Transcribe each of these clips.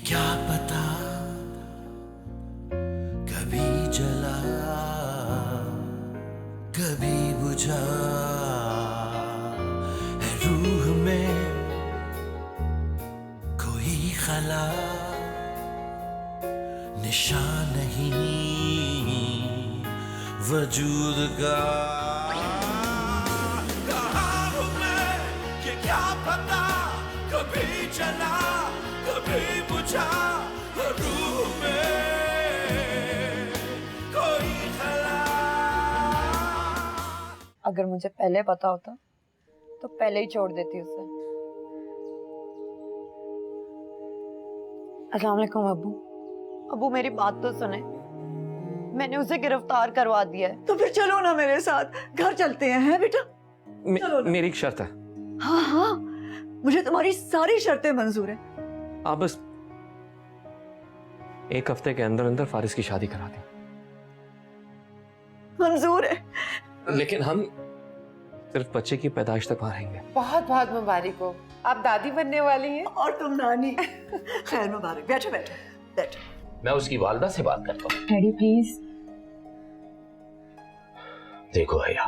क्या पता कभी जला कभी बुझा है रूह में कोई खला निशान नहीं वजूद का। कहाँ हूँ मैं ये क्या पता कभी जला कभी बुझा रूह में कोई खला। अगर मुझे पहले पता होता तो पहले ही छोड़ देती उसे। अस्सलाम वालेकुम अब्बू। अब्बू मेरी बात तो सुने, मैंने उसे गिरफ्तार करवा दिया है। तो फिर चलो ना मेरे साथ, घर चलते हैं बेटा। चलो ना। मेरी एक शर्त है। हाँ हाँ, मुझे तुम्हारी सारी शर्तें मंजूर है। आप बस एक हफ्ते के अंदर अंदर फारिस की शादी करा दें। मंजूर है। लेकिन हम सिर्फ बच्चे की पैदाइश तक वहां रहेंगे। बहुत बहुत मुबारक हो, आप दादी बनने वाली हैं। और तुम नानी। खैर मुबारक। बैठो बैठो बैठो। मैं उसकी वालदा से बात करता हूँ। Daddy please. देखो हया,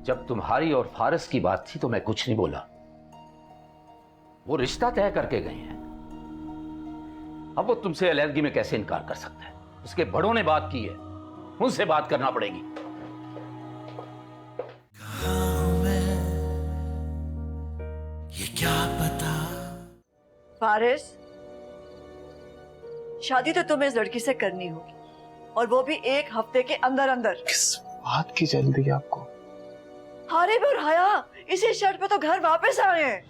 जब तुम्हारी और फारिस की बात थी तो मैं कुछ नहीं बोला। वो रिश्ता तय करके गए हैं, अब वो तुमसे अलहदगी में कैसे इनकार कर सकता है? उसके बड़ों ने बात की है, उनसे बात करना पड़ेगी। कहाँ हूँ मैं ये क्या पता। फारिस, शादी तो तुम्हें इस लड़की से करनी होगी, और वो भी एक हफ्ते के अंदर अंदर। किस बात की जल्दी है आपको? हारिब और हया इसी शर्त पे तो घर वापस आए हैं।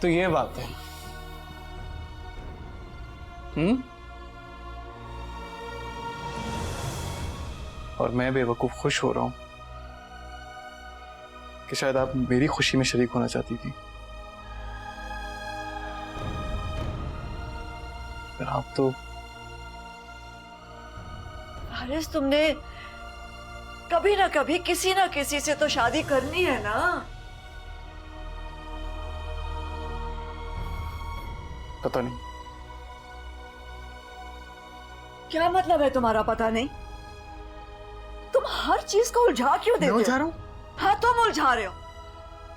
तो ये बात है। और मैं बेवकूफ खुश हो रहा हूं कि शायद आप मेरी खुशी में शरीक होना चाहती थी, पर आप तो। फारिस, तुमने कभी ना कभी किसी ना किसी से तो शादी करनी है ना। पता नहीं। क्या मतलब है तुम्हारा पता नहीं? तुम हर चीज को उलझा क्यों देते हो? मैं उलझा रहा हूं? हाँ, तुम उलझा रहे हो,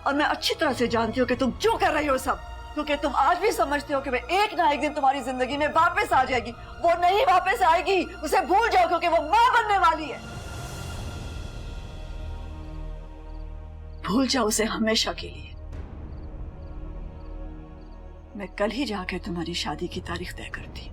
और मैं अच्छी तरह से जानती हूँ कि तुम क्यों कर रही हो सब। क्योंकि तुम आज भी समझते हो कि मैं एक ना एक दिन तुम्हारी जिंदगी में वापस आ जाएगी। वो नहीं वापस आएगी, उसे भूल जाओ, क्योंकि वो माँ बनने वाली है। भूल जाओ उसे हमेशा के लिए। मैं कल ही जाके तुम्हारी शादी की तारीख तय करती।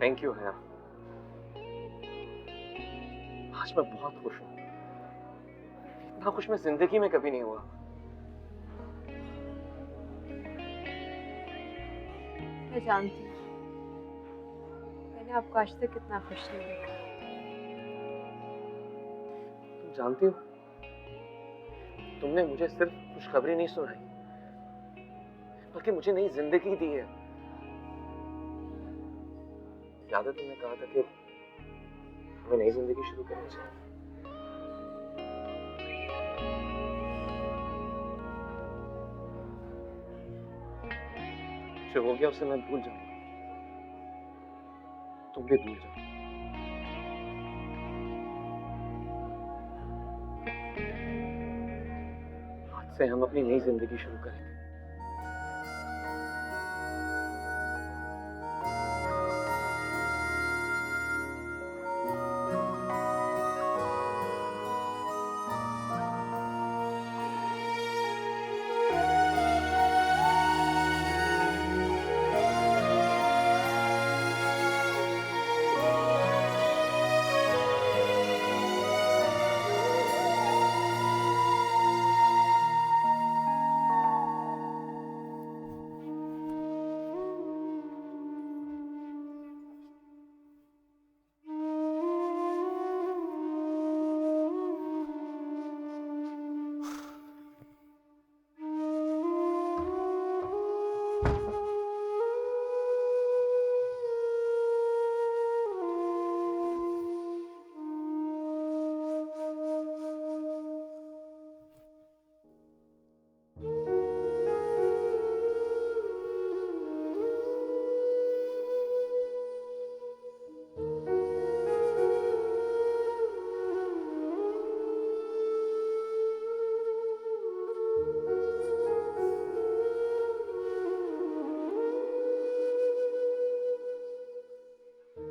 थैंक यू है। आज मैं बहुत खुश हूं। इतना खुश मैं जिंदगी में कभी नहीं हुआ। मैं जानती हूँ, मैंने आपको आज तक कितना खुश नहीं देखा। तुम जानती हो, तुमने मुझे सिर्फ खुशखबरी नहीं सुनाई, बल्कि मुझे नई जिंदगी दी है। याद है तुमने कहा था कि हमें नई जिंदगी शुरू करनी चाहिए। जो हो गया उसे मैं भूल जाऊंगा, तुम भी भूल जाओ। आज से हम अपनी नई जिंदगी शुरू करेंगे।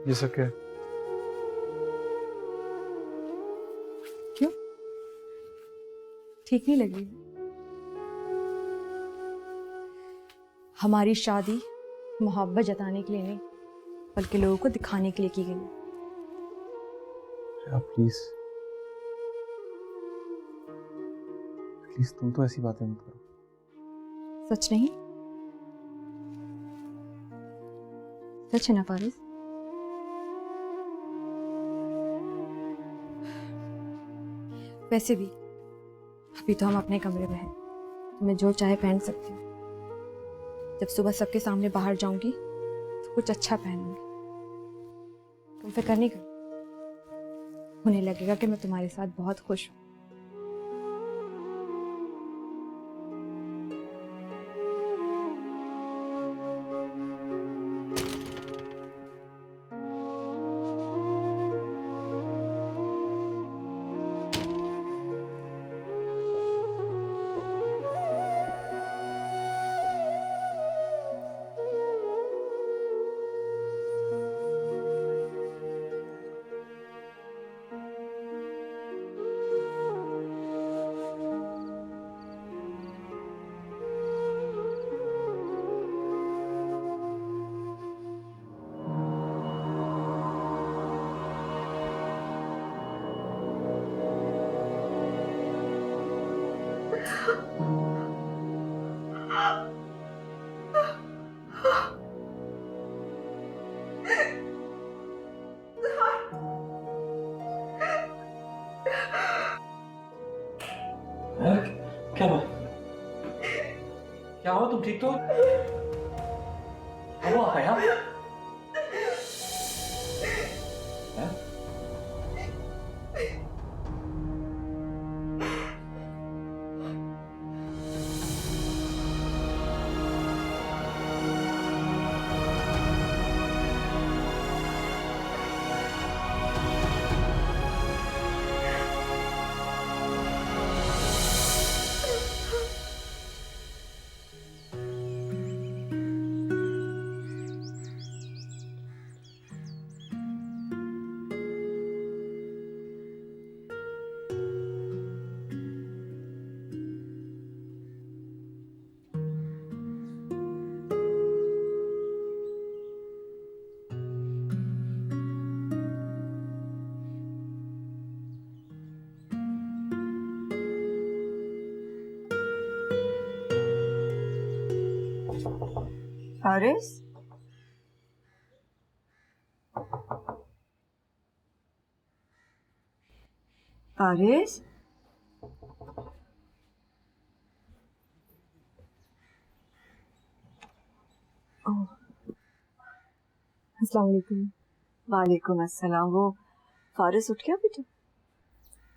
ये सब क्या है? क्यों? ठीक नहीं लगी? हमारी शादी मोहब्बत जताने के लिए नहीं, बल्कि लोगों को दिखाने के लिए की गई। आप प्लीज प्लीज तुम तो ऐसी बातें मत करो। सच नहीं? सच है ना फारिस? वैसे भी अभी तो हम अपने कमरे में हैं, तो मैं जो चाहे पहन सकती हूँ। जब सुबह सबके सामने बाहर जाऊंगी तो कुछ अच्छा पहनूंगी। तुम फिक्र नहीं करो, उन्हें लगेगा कि मैं तुम्हारे साथ बहुत खुश हूँ। क्या हुआ? क्या हुआ? तुम ठीक तो हो? क्या हुआ हया? हैं? फारिस, फारिस, अस्सलाम वालेकुम। वालेकुम अस्सलाम। वो फारिस उठ गया बेटा?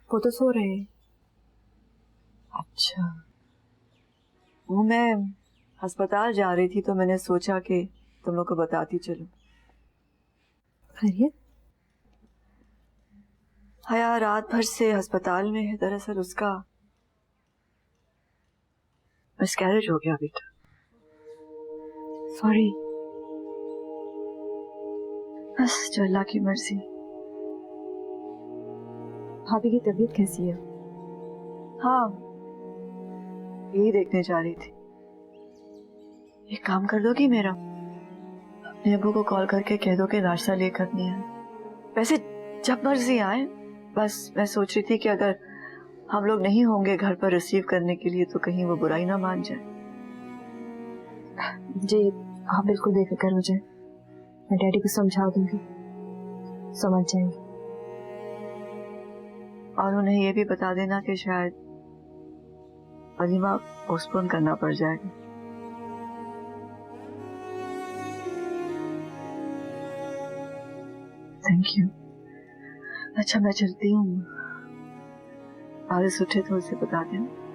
वो तो सो रहे हैं। अच्छा, वो मैं अस्पताल जा रही थी तो मैंने सोचा कि तुम लोग को बताती चलूं। खैरियत? हया रात भर से अस्पताल में है। दरअसल उसका मिसकैरेज हो गया बेटा। सॉरी। बस जो अल्लाह की मर्जी। भाभी की तबीयत कैसी है? हाँ, यही देखने जा रही थी। एक काम कर दोगी मेरा? अपने अबू को कॉल करके कह दो कि नाश्ता लेकर नहीं आए। वैसे जब मर्जी आए, बस मैं सोच रही थी कि अगर हम लोग नहीं होंगे घर पर रिसीव करने के लिए तो कहीं वो बुराई ना मान जाए। जी आप बिल्कुल बेफिक्र हो जाए, मैं डैडी को समझा दूंगी, समझ जाएंगे। और उन्हें ये भी बता देना कि शायद वलीमा पोस्टपोन करना पड़ जाएगा। Thank you. अच्छा मैं चलती हूँ, आरिस उठे तो उसे बता देना।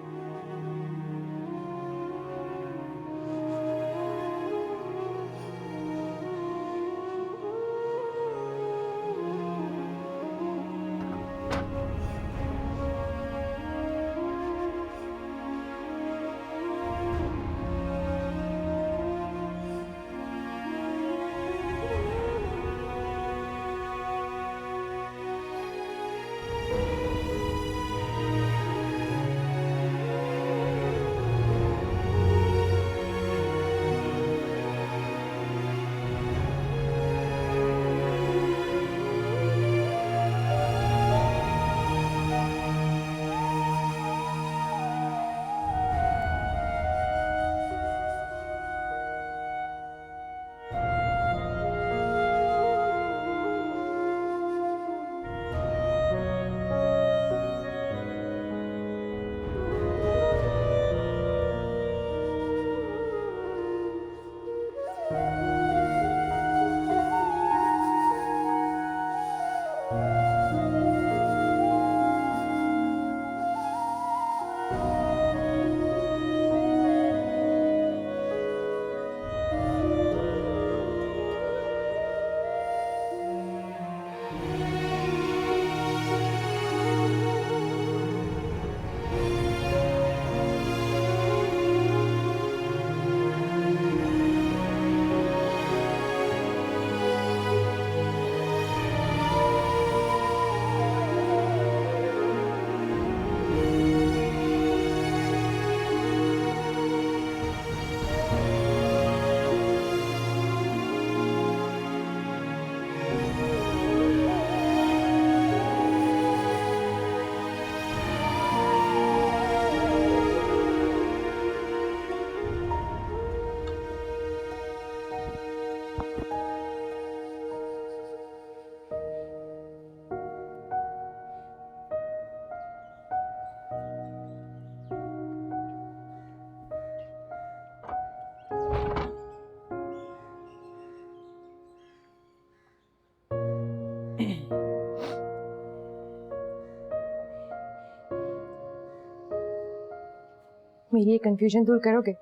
मेरी ये कंफ्यूजन दूर करोगे?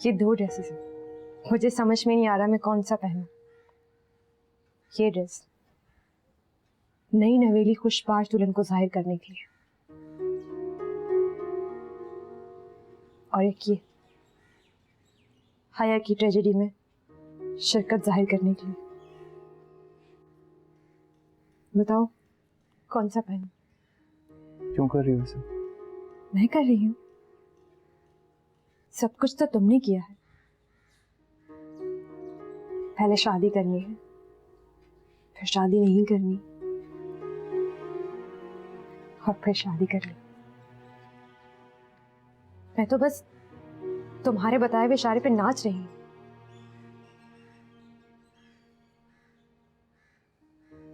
ये 2 ड्रेसेस हैं, मुझे समझ में नहीं आ रहा मैं कौन सा पहनूं। ये ड्रेस नई नवेली खुशबाश दुल्हन को जाहिर करने के लिए, और एक ये हया की ट्रेजेडी में शिरकत जाहिर करने के लिए। बताओ कौन सा पहनूं? क्यों कर रही हो ऐसा? मैं कर रही हूँ? सब कुछ तो तुमने किया है। पहले शादी करनी है, फिर शादी नहीं करनी, और फिर शादी करनी। मैं तो बस तुम्हारे बताए हुए इशारे पे नाच रही हूँ।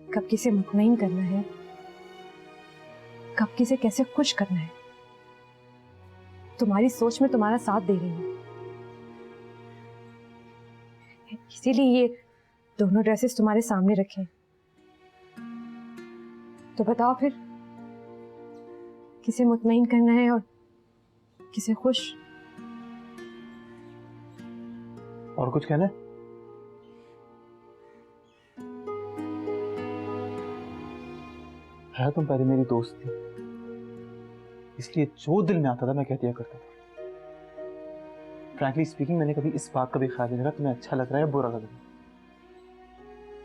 कब किसे मुतमईन करना है, कब किसे कैसे खुश करना है, तुम्हारी सोच में तुम्हारा साथ दे रही हूँ। इसीलिए ये दोनों ड्रेसेस तुम्हारे सामने रखे। तो बताओ फिर किसे मुतमईन करना है और किसे खुश। और कुछ कहना है? है तुम पहले मेरी दोस्त थी, इसलिए जो दिल में आता था मैं कह दिया करता था। फ्रैंकली स्पीकिंग, मैंने कभी इस बात का भी ख्याल नहीं रखा तुम्हें अच्छा लग रहा है या बुरा लग रहा है।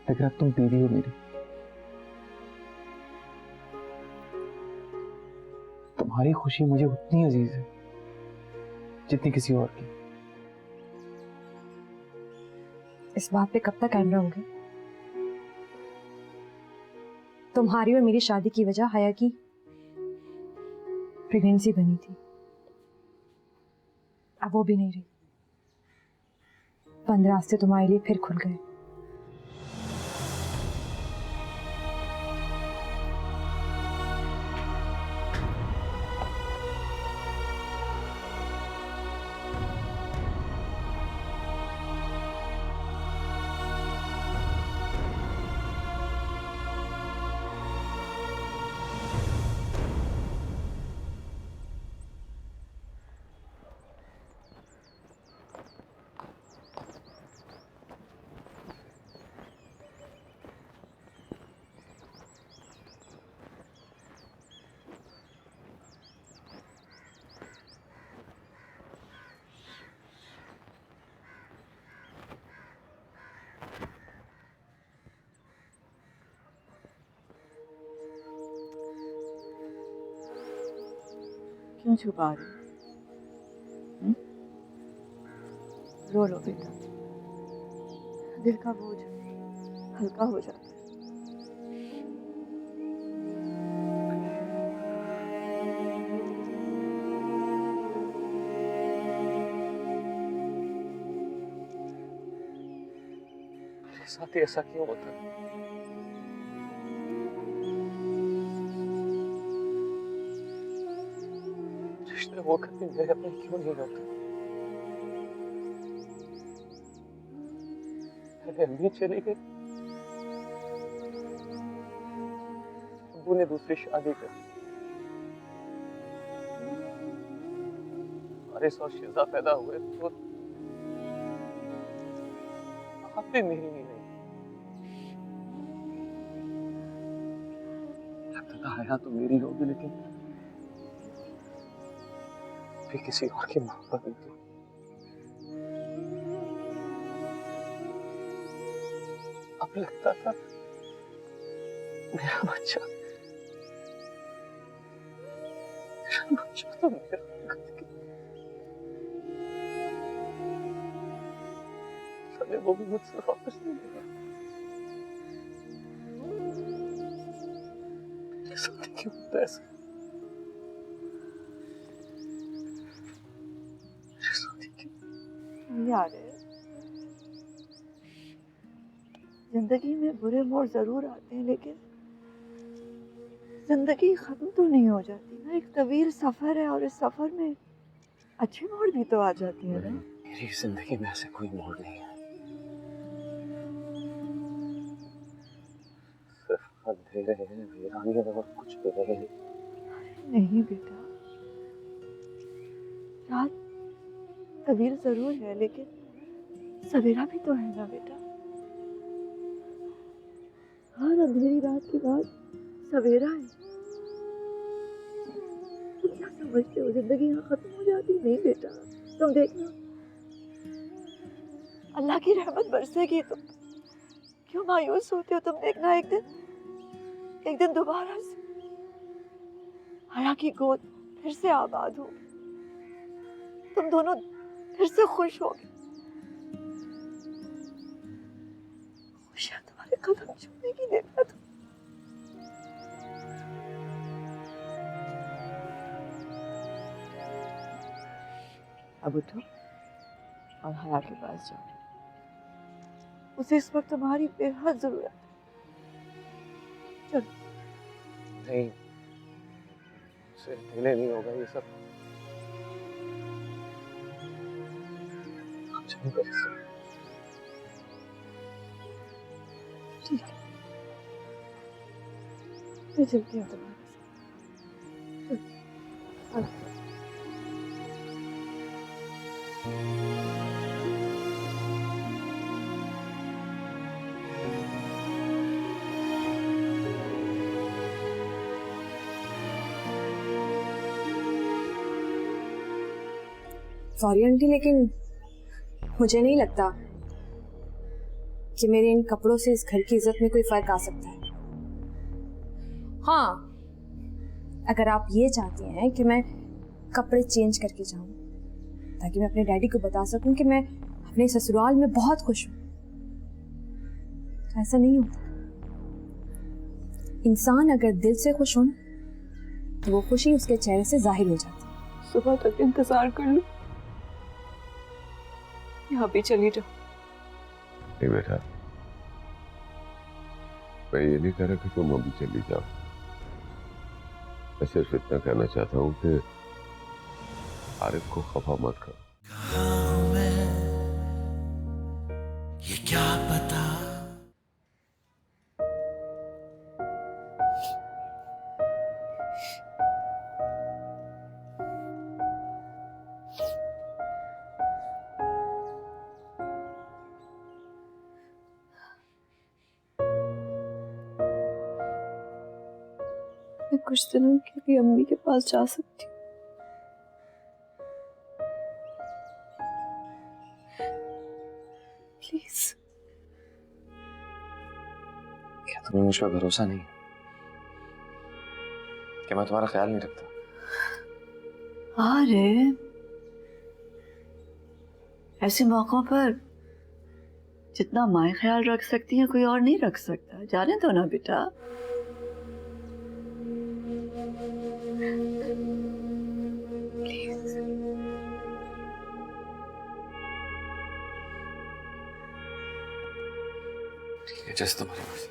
लेकिन अब तुम बीवी हो मेरी, तुम्हारी खुशी मुझे उतनी अजीज है जितनी किसी और की। इस बात पे कब तक कायम रहोगे? तुम्हारी और मेरी शादी की वजह हया की प्रेगनेंसी बनी थी, अब वो भी नहीं रही। 15 रास्ते तुम्हारे लिए फिर खुल गए। क्यों छुपा रही हो? रो लो बेटा, दिल का बोझ हल्का हो जाता है। मेरे साथ ही ऐसा क्यों होता है? रिश्ते वो कभी मेरे अपने क्यों नहीं होते? मेरी अम्मी चली गई, अब्बू ने दूसरी शादी कर दी, हारिस और शिजा पैदा हुए तो आप भी मेरी नहीं रही। लगता था हया तो मेरी होगी, लेकिन फिर किसी और की मोहब्बत नहीं थी। अब लगता था मेरा बच्चा तो मेरा साले वो भी मुझसे वापस नहीं लेगा। मेरे साथ क्यों होता है ऐसा? मेरे साथ क्यों? यार जिंदगी में बुरे मोड़ जरूर आते हैं, लेकिन जिंदगी खत्म तो नहीं हो जाती ना। एक तवील सफर है और इस सफर में अच्छे मोड़ भी तो आ जाती है ना। मेरी जिंदगी में ऐसे कोई मोड़ नहीं है, सिर्फ अंधेरे हैं, वीरानी और कुछ भी नहीं। नहीं बेटा, रात तवील जरूर है, लेकिन सवेरा भी तो है ना बेटा। हर अंधेरी रात के बाद सवेरा है। तुम क्या समझते हो जिंदगी यहाँ खत्म हो जाती? नहीं बेटा, तुम देखना अल्लाह की रहमत बरसेगी। तुम क्यों मायूस होते हो? तुम देखना एक दिन दोबारा से हया की गोद फिर से आबाद होगी, तुम दोनों फिर से खुश होगे। खुशियाँ तुम्हारे कदम छूनेगी। देखना तुम। अब उठो और हया के पास जाओ, उसे इस वक्त तुम्हारी बेहद जरूरत है। चलो। नहीं, मुझसे अकेले नहीं होगा ये सब। आप चलो मेरे साथ। ठीक है, मैं चलती हूँ तुम्हारे साथ। चलो। सॉरी आंटी, लेकिन मुझे नहीं लगता कि मेरे इन कपड़ों से इस घर की इज्जत में कोई फर्क आ सकता है। हाँ, अगर आप ये चाहते हैं कि मैं कपड़े चेंज करके जाऊं ताकि मैं अपने डैडी को बता सकूं कि मैं अपने ससुराल में बहुत खुश हूं, तो ऐसा नहीं होता। इंसान अगर दिल से खुश हो ना, तो वो खुशी उसके चेहरे से जाहिर हो जाती है। सुबह तक इंतजार कर लूं, यहाँ भी चली जाओ। नहीं बेटा, मैं ये नहीं कह रहा कि तुम अभी चली जाओ। मैं सिर्फ इतना कहना चाहता हूँ कि आरिफ को खफा मत करो। कहाँ हूँ मैं, ये क्या पता। मैं कुछ दिनों के लिए अम्मी के पास जा सकती हूँ? प्लीज। क्या तुम्हें मुझ पर भरोसा नहीं? क्या मैं तुम्हारा ख्याल नहीं रखता? अरे, ऐसे मौकों पर जितना माँ ख्याल रख सकती है कोई और नहीं रख सकता। जाने दो ना बेटा। ठीक है, जैसे तुम्हारी मर्जी।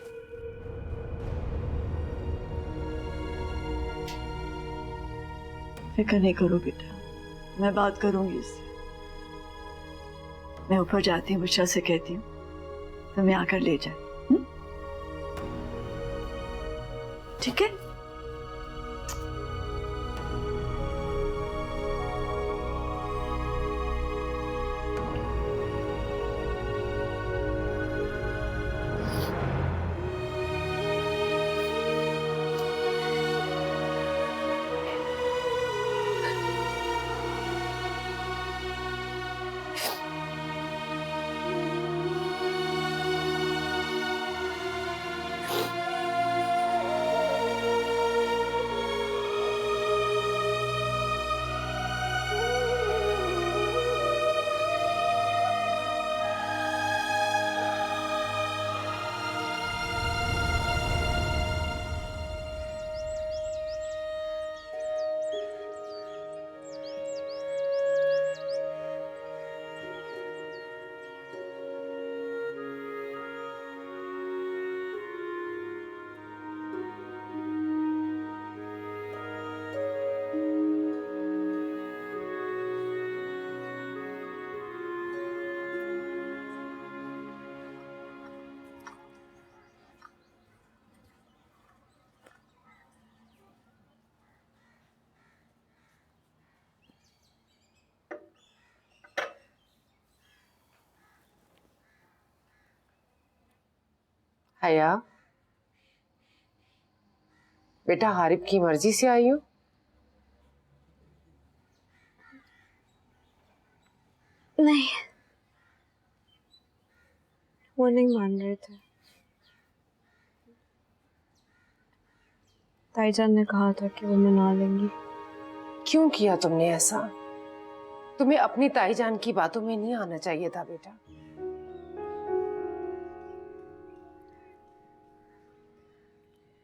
फिक्र नहीं करो बेटा, मैं बात करूंगी इससे। मैं ऊपर जाती हूँ, बुशरा से कहती हूँ तुम्हें आकर ले जाए। ठीक है? हया, बेटा हारिब की मर्जी से आई हूँ। नहीं, वो नहीं मान रहे थे। ताईजान ने कहा था कि वो मना लेंगी। क्यों किया तुमने ऐसा? तुम्हें अपनी ताईजान की बातों में नहीं आना चाहिए था बेटा।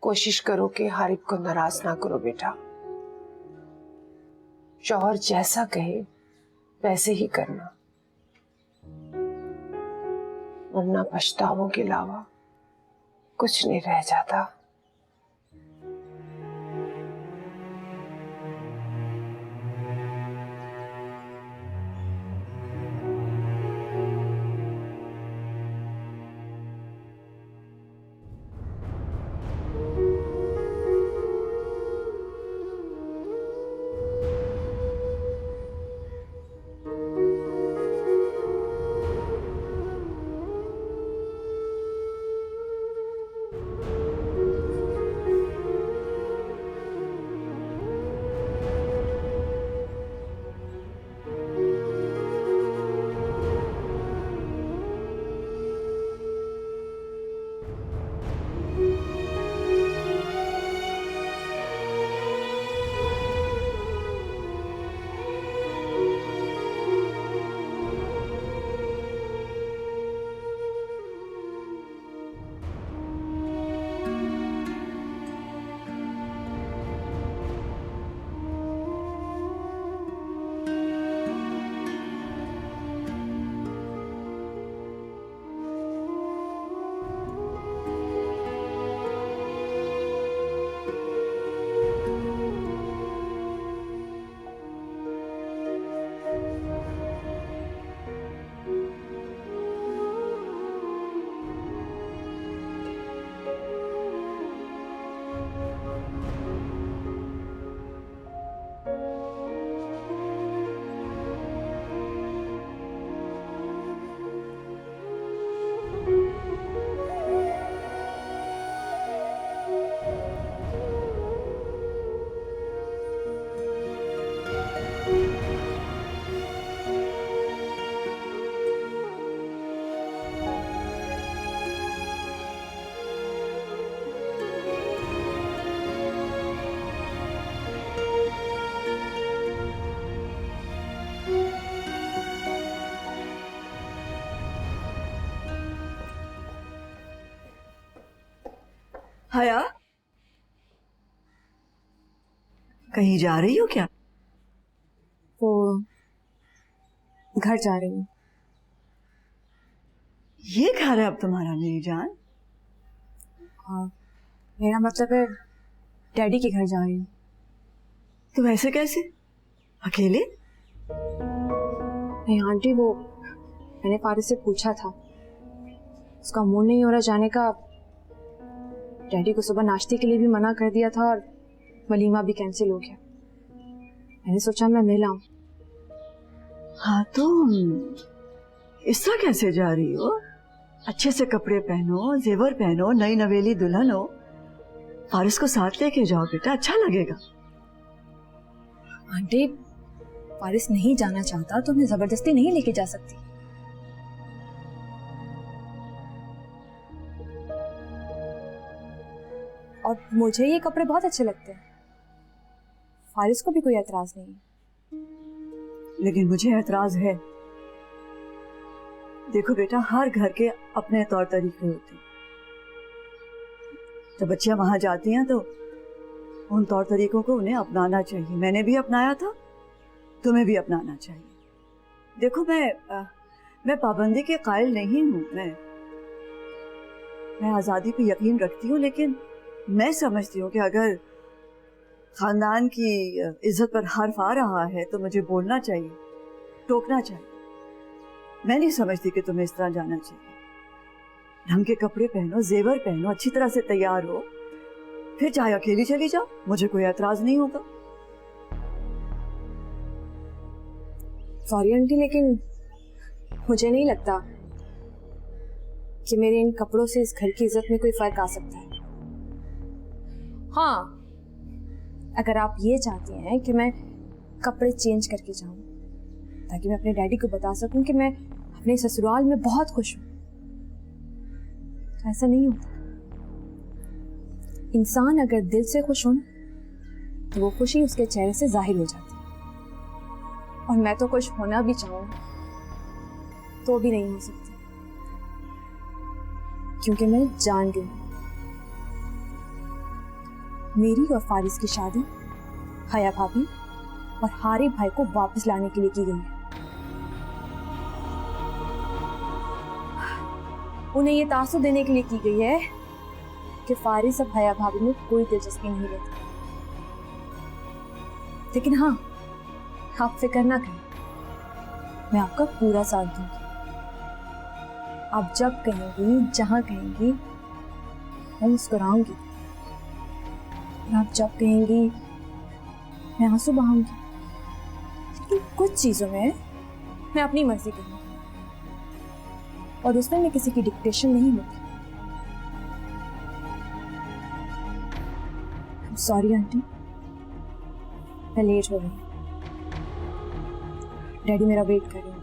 कोशिश करो कि हारिब को नाराज ना करो बेटा। शौहर जैसा कहे वैसे ही करना, वरना पछतावों के अलावा कुछ नहीं रह जाता। हया, कहीं जा रही हो क्या? वो घर जा रही हूँ। ये घर है अब तुम्हारा मेरी जान? हाँ, मेरा मतलब है डैडी के घर जा रही हूँ। तो वैसे कैसे, अकेले? नहीं आंटी, वो मैंने फारिस से पूछा था, उसका मूड नहीं हो रहा जाने का। डैडी को सुबह नाश्ते के लिए भी मना कर दिया था और वलीमा भी कैंसिल हो गया। मैंने सोचा मैं मिल आऊं। हाँ तो इस तरह कैसे जा रही हो? अच्छे से कपड़े पहनो, जेवर पहनो, नई नवेली दुल्हन हो। फारिस को साथ लेके जाओ बेटा, अच्छा लगेगा। आंटी, फारिस नहीं जाना चाहता तो मैं जबरदस्ती नहीं लेके जा सकती। और मुझे ये कपड़े बहुत अच्छे लगते हैं, फारिस को भी कोई एतराज नहीं है। लेकिन मुझे एतराज है। देखो बेटा, हर घर के अपने तौर तरीके होते हैं। जब बच्चियां वहां जाती हैं तो उन तौर तरीकों को उन्हें अपनाना चाहिए। मैंने भी अपनाया था, तुम्हें भी अपनाना चाहिए। देखो मैं पाबंदी के कायल नहीं हूं। मैं आजादी पे यकीन रखती हूँ, लेकिन मैं समझती हूँ कि अगर खानदान की इज्जत पर हर्फ आ रहा है तो मुझे बोलना चाहिए, टोकना चाहिए। मैं नहीं समझती कि तुम्हें इस तरह जाना चाहिए। ढंग के कपड़े पहनो, जेवर पहनो, अच्छी तरह से तैयार हो, फिर चाहे अकेली चली जाओ, मुझे कोई एतराज नहीं होगा। सॉरी आंटी, लेकिन मुझे नहीं लगता कि मेरे इन कपड़ों से इस घर की इज्जत में कोई फर्क आ सकता है। हाँ, अगर आप ये चाहते हैं कि मैं कपड़े चेंज करके जाऊं ताकि मैं अपने डैडी को बता सकूं कि मैं अपने ससुराल में बहुत खुश हूं, तो ऐसा नहीं होता। इंसान अगर दिल से खुश हो ना तो वो खुशी उसके चेहरे से जाहिर हो जाती है। और मैं तो खुश होना भी चाहूं तो भी नहीं हो सकती, क्योंकि मैं जान गई मेरी और फारिस की शादी हया भाभी और हारिब भाई को वापस लाने के लिए की गई है। उन्हें ये तासुर देने के लिए की गई है कि फारिस अब हया भाभी में कोई दिलचस्पी नहीं लेता। लेकिन हाँ, आप फिक्र ना करें, मैं आपका पूरा साथ दूंगी। आप जब कहेंगी, जहां कहेंगी, मैं मुस्कुराऊंगी। और आप जब कहेंगी, मैं आंसू बहाऊंगी। लेकिन कुछ चीजों में मैं अपनी मर्जी करूंगी और उसमें मैं किसी की डिक्टेशन नहीं होगी। सॉरी आंटी, मैं लेट हो गई। डैडी मेरा वेट कर रहे होंगे।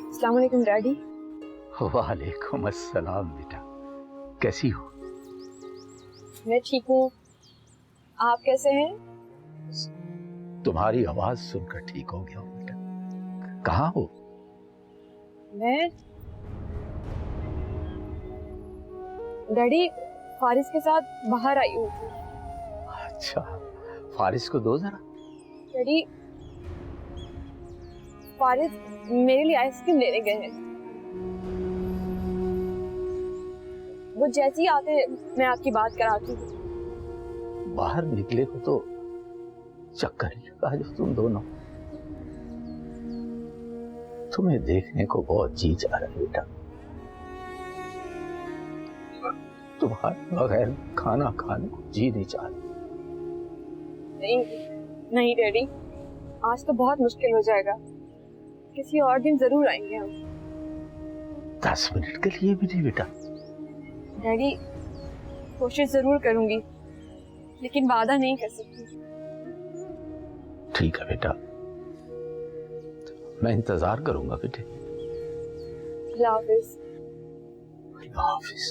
अस्सलाम वालेकुम डैडी। वालेकुम अस्सलाम बेटा, कैसी हो? मैं ठीक हूँ, आप कैसे हैं? तुम्हारी आवाज सुनकर ठीक हो गया हूं बेटा। कहाँ हो? मैं डैडी फारिस के साथ बाहर आई हूँ। अच्छा, फारिस को दो जरा। डैडी फारिस मेरे लिए आइसक्रीम लेने गए हैं। वो जैसे ही आते मैं आपकी बात कराती हूँ। बाहर निकले हो तो चक्कर ही लगा जो तुम दोनों। तुम्हें देखने को बहुत जी जा रहा है बेटा। तुम्हारे बगैर खाना खाने को जी नहीं चाह रहा। नहीं नहीं डैडी, आज तो बहुत मुश्किल हो जाएगा। किसी और दिन जरूर आएंगे हम। 10 मिनट के लिए भी नहीं बेटा। डैडी कोशिश जरूर करूंगी, लेकिन वादा नहीं कर सकती। ठीक है बेटा, मैं इंतजार करूंगा बेटे। अल्लाह हाफिज। अल्लाह हाफिज।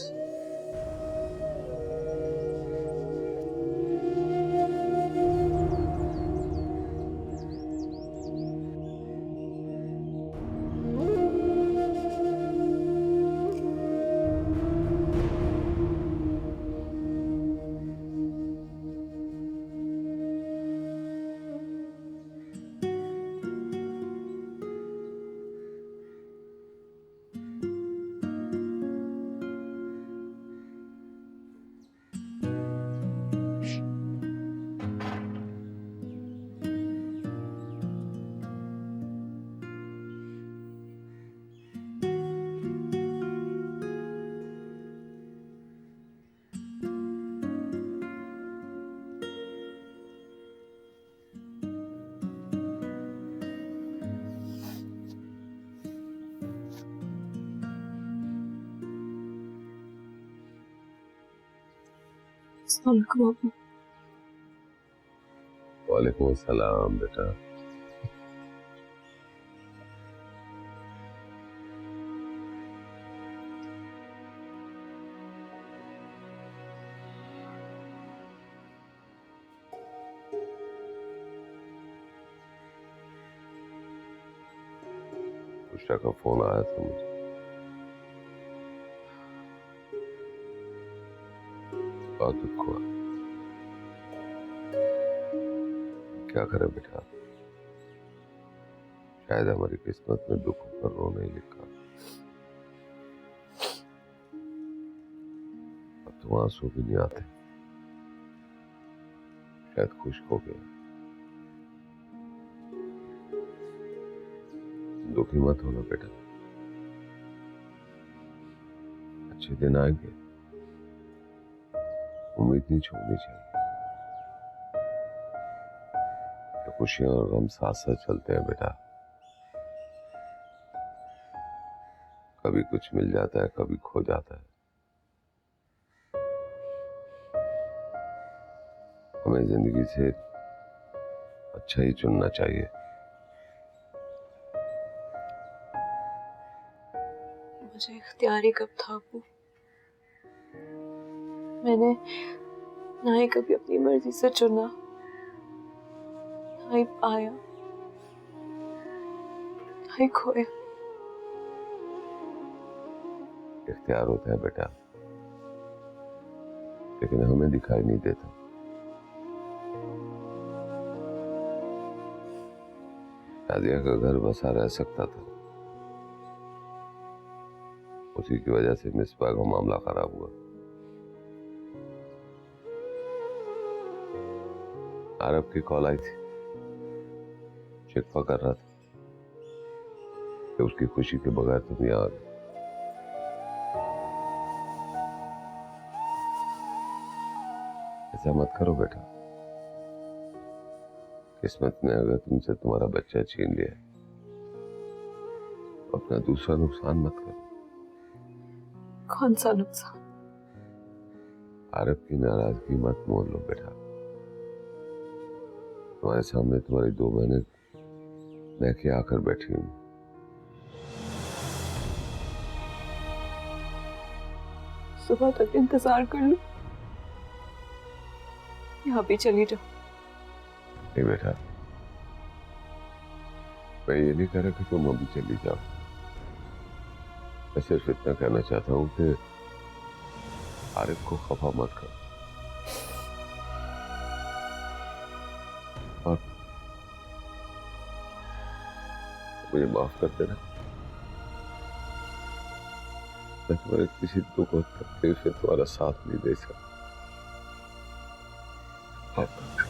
वालेकुम अस्सलाम बेटा। उषा का फोन आया था मुझे। बहुत दुख हुआ। क्या करे बेटा, शायद हमारी किस्मत में दुख पर रो नहीं लिखा। अब तो आंसू भी नहीं आते, शायद खुश हो गया। दुखी मत होना बेटा, अच्छे दिन आएंगे। उम्मीद नहीं छोड़नी चाहिए। खुशियां और गम साथ साथ चलते हैं बेटा। कभी कुछ मिल जाता है, कभी खो जाता है। हमें जिंदगी से अच्छा ही चुनना चाहिए। मुझे इख्तियार ही कब था अबू? मैंने ना ही कभी अपनी मर्जी से चुना, ना ही पाया, ना ही खोया। इख्तियार होता है बेटा, लेकिन हमें दिखाई नहीं देता। शादिया का घर बसा रह सकता था, उसी की वजह से मिसबा का मामला खराब हुआ। आरब की कॉल आई थी, शिकवा कर रहा था कि उसकी खुशी के बगैर तुम यहाँ आ गए। ऐसा मत करो बेटा, किस्मत ने अगर तुमसे तुम्हारा बच्चा छीन लिया तो अपना दूसरा नुकसान मत करो। कौन सा नुकसान? आरब की नाराजगी मत मोल लो बेटा। तुम्हारे सामने तुम्हारी 2 बहनें मैके आकर बैठी हूं। सुबह तक इंतजार कर लूं, यहाँ भी चली जाओ? नहीं बेटा, मैं ये नहीं कह रहा कि तुम अभी चली जाओ। मैं सिर्फ इतना कहना चाहता हूं कि आरिफ को खफा मत कर। और मुझे माफ कर देना। मैं तुम्हारे किसी दुख और तकलीफ में तुम्हारा साथ नहीं दे सकता। माफ कर देना।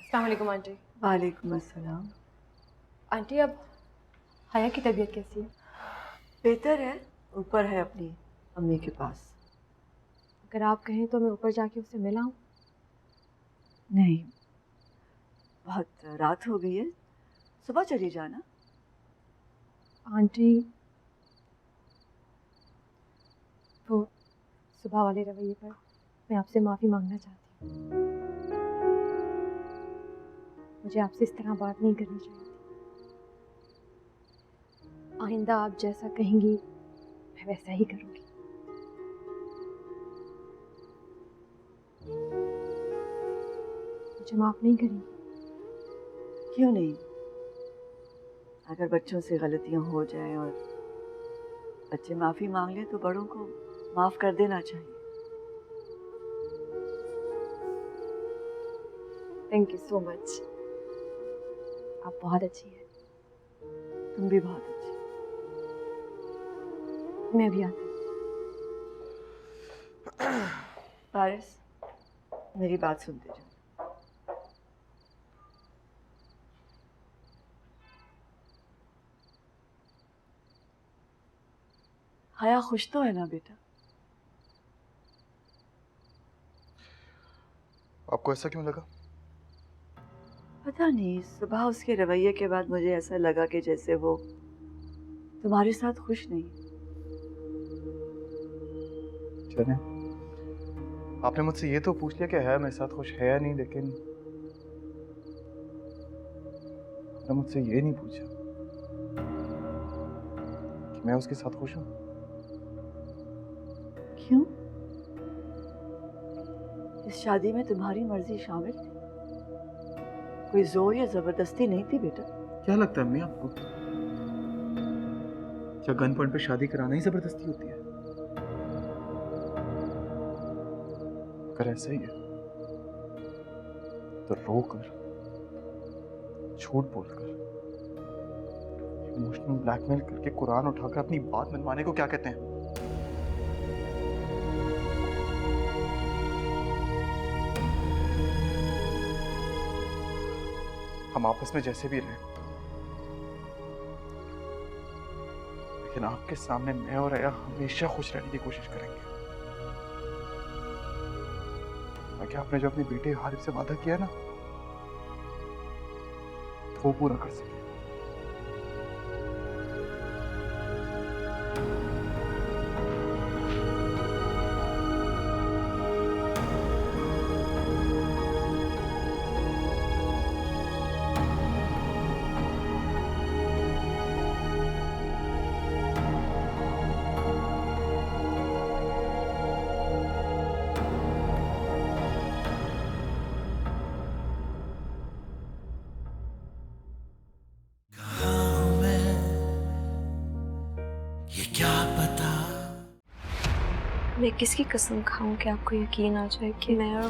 अस्सलाम वालेकुम आंटी। वालेकुम अस्सलाम। आंटी अब हया की तबीयत कैसी है? बेहतर है, ऊपर है अपनी अम्मी के पास। अगर आप कहें तो मैं ऊपर जाके उससे मिला हूँ। नहीं, बहुत रात हो गई है, सुबह चली जाना। आंटी वो सुबह वाले रवैये पर मैं आपसे माफ़ी मांगना चाहती हूँ। मुझे आपसे इस तरह बात नहीं करनी चाहिए थी। आइंदा आप जैसा कहेंगी मैं वैसा ही करूँगी। मुझे माफ़ नहीं करेंगी? क्यों नहीं? अगर बच्चों से गलतियां हो जाएं और बच्चे माफ़ी मांग लें तो बड़ों को माफ़ कर देना चाहिए। Thank you so much. आप बहुत अच्छी हैं। तुम भी बहुत अच्छी। मैं भी आती हूँ। पारिस, मेरी बात सुनते जाओ। हया खुश तो है ना बेटा? आपको ऐसा क्यों लगा? पता नहीं, सुबह उसके रवैये के बाद मुझे ऐसा लगा कि जैसे वो तुम्हारे साथ खुश नहीं। चले, आपने मुझसे ये तो पूछ लिया कि है मेरे साथ खुश है या नहीं, लेकिन आपने मुझसे ये नहीं पूछा कि मैं उसके साथ खुश हूँ। क्यों? इस शादी में तुम्हारी मर्जी शामिल थी, कोई जोर या जबरदस्ती नहीं थी बेटा। क्या लगता है अम्मी आपको, क्या गन पॉइंट पे शादी कराना ही जबरदस्ती होती है? अगर ऐसा ही है तो रो कर, झूठ बोलकर, इमोशनल ब्लैकमेल करके कुरान उठाकर अपनी बात मनवाने को क्या कहते हैं? हम आपस में जैसे भी रहें, लेकिन आपके सामने मैं और अया हमेशा खुश रहने की कोशिश करेंगे। ताकि आपने जो अपने बेटे हारिफ से वादा किया ना, तो वो पूरा कर सके। मैं किसकी कसम खाऊं कि आपको यकीन आ जाए कि मैं और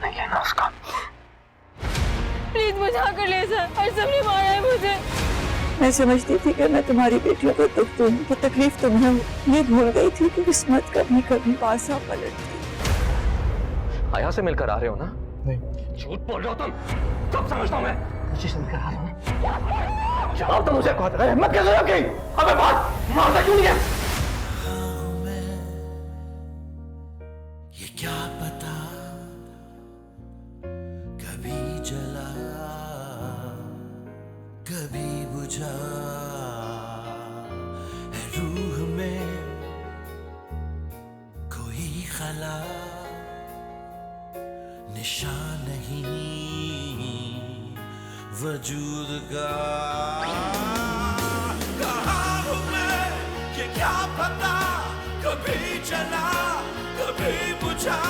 नहीं लेना उसका। प्लीज मुझे आकर ले जा। अर्सम ने मारा है मुझे। मैं समझती थी कि मैं तुम्हारी बेटियों को दुख दूंगी, तो तकलीफ तुम्हें ये भूल गई थी कि किस्मत कभी कभी पासा पलटती। आया से मिलकर आ रहे हो ना? नहीं। झूठ बोल रहे हो तुम। कब समझता हूँ मैं? मुझे से मिलकर आ रहे हो ना? जवाब तो मुझे कहता है, हिम्मत कैसे रखी? अबे बात मारता क्यों नहीं है? ये क्या पता कभी जला कभी बुझा है रूह में कोई खला निशान नहीं वजूद का। कहाँ हूँ मैं ये क्या पता, कभी चला कभी बुझा